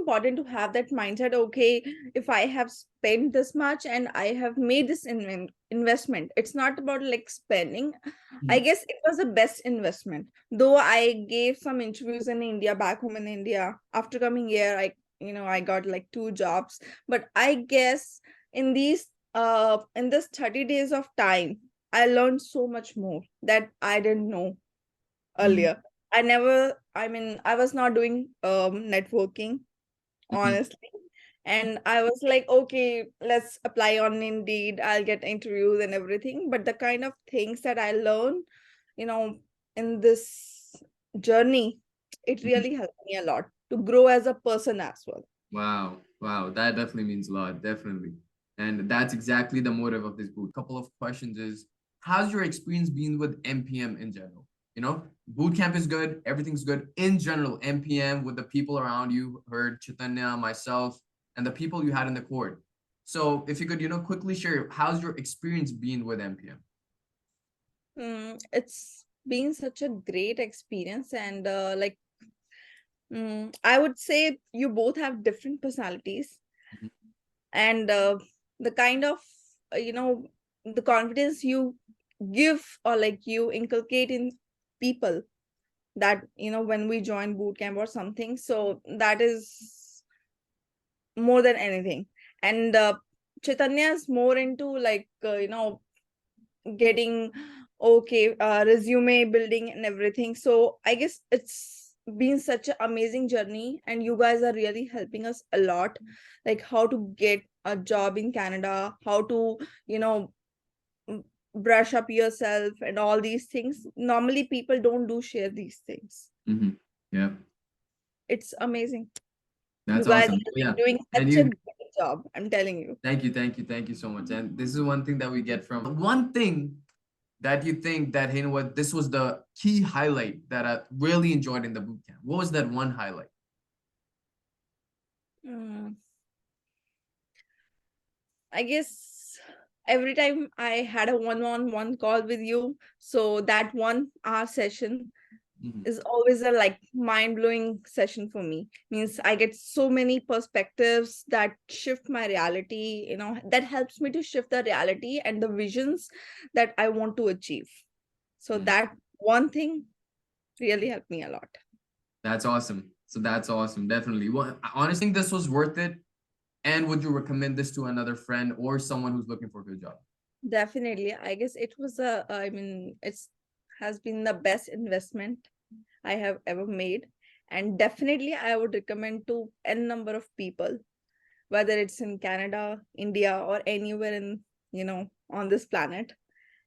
important to have that mindset. Okay, if I have spent this much and I have made this investment, it's not about like spending. I Mhm. guess it was the best investment. Though I gave some interviews in India, back home in India. After coming here, I got like 2 jobs. But I guess in this 30 days of time, I learned so much more that I didn't know Mhm. earlier. I was not doing networking, Mhm. honestly. And I was like, okay, let's apply on Indeed. I'll get interviews and everything. But the kind of things that I learned, you know, in this journey, it Mhm. really helped me a lot to grow as a person as well. Wow, wow, that definitely means a lot, definitely. And that's exactly the motive of this boot. Couple of questions is, how's your experience been with MPM in general? You know, boot camp is good, everything's good. In general, MPM with the people around you, heard Chaitanya, myself, and the people you had in the court. So if you could, quickly share, how's your experience been with MPM? It's been such a great experience, and I would say you both have different personalities, Mhm. and the kind of you know the confidence you give or like you inculcate in people, that when we join boot camp or something, so that is more than anything. And Chaitanya is more into like getting okay resume building and everything. So I guess it's been such an amazing journey, and you guys are really helping us a lot, like how to get a job in Canada, how to you know m- brush up yourself and all these things. Normally people don't do share these things. Mhm. Yeah, It's amazing. You that's guys awesome. are Yeah. doing And such a you, great job, I'm telling you. thank you so much. And this is one thing that we get from one thing that you think that, hey, you know what, this was the key highlight that I really enjoyed in the boot camp? What was that one highlight? Mm, I guess every time I had a one-on-one call with you, so that 1 hour session Mhm. is always a like mind-blowing session for me. Means I get so many perspectives that shift my reality, that helps me to shift the reality and the visions that I want to achieve. So Mhm. that one thing really helped me a lot. That's awesome. So that's awesome. Definitely. Well, honestly, think this was worth it. And would you recommend this to another friend or someone who's looking for a good job? Definitely. I guess it was it's has been the best investment I have ever made. And definitely I would recommend to n number of people, whether it's in Canada, India, or anywhere on this planet.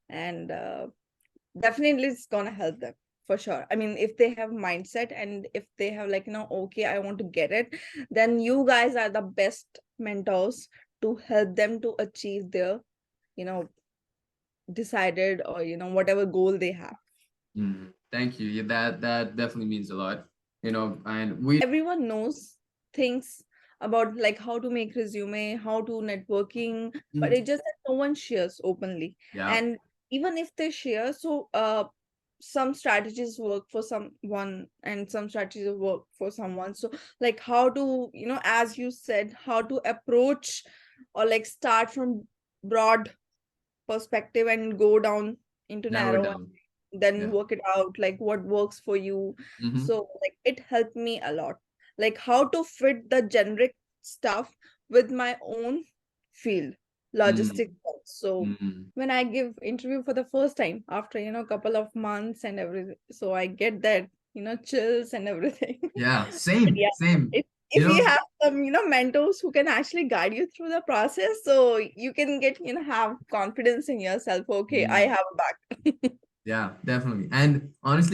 And definitely it's gonna help them for sure. I mean, if they have mindset and if they have like, okay, I want to get it, then you guys are the best mentors to help them to achieve their, you know, decided or whatever goal they have. Mhm. Thank you. Yeah, that definitely means a lot. And we. Everyone knows things about like how to make resume, how to networking, but Mhm. it just that no one shares openly. Yeah. And even if they share, so some strategies work for someone and some strategies work for someone. So like how to, as you said, how to approach or like start from broad perspective and go down into Narrow it narrow, down. then Yeah. work it out like what works for you. Hmm. So like it helped me a lot, like how to fit the generic stuff with my own field, logistics. Mm. So Mm. when I give interview for the first time after couple of months and everything, so I get that chills and everything. Yeah. But Same. yeah, Same. You if you know. have some mentors who can actually guide you through the process, so you can get have confidence in yourself. Okay, I Mm. have a back. Yeah. Definitely. And honestly.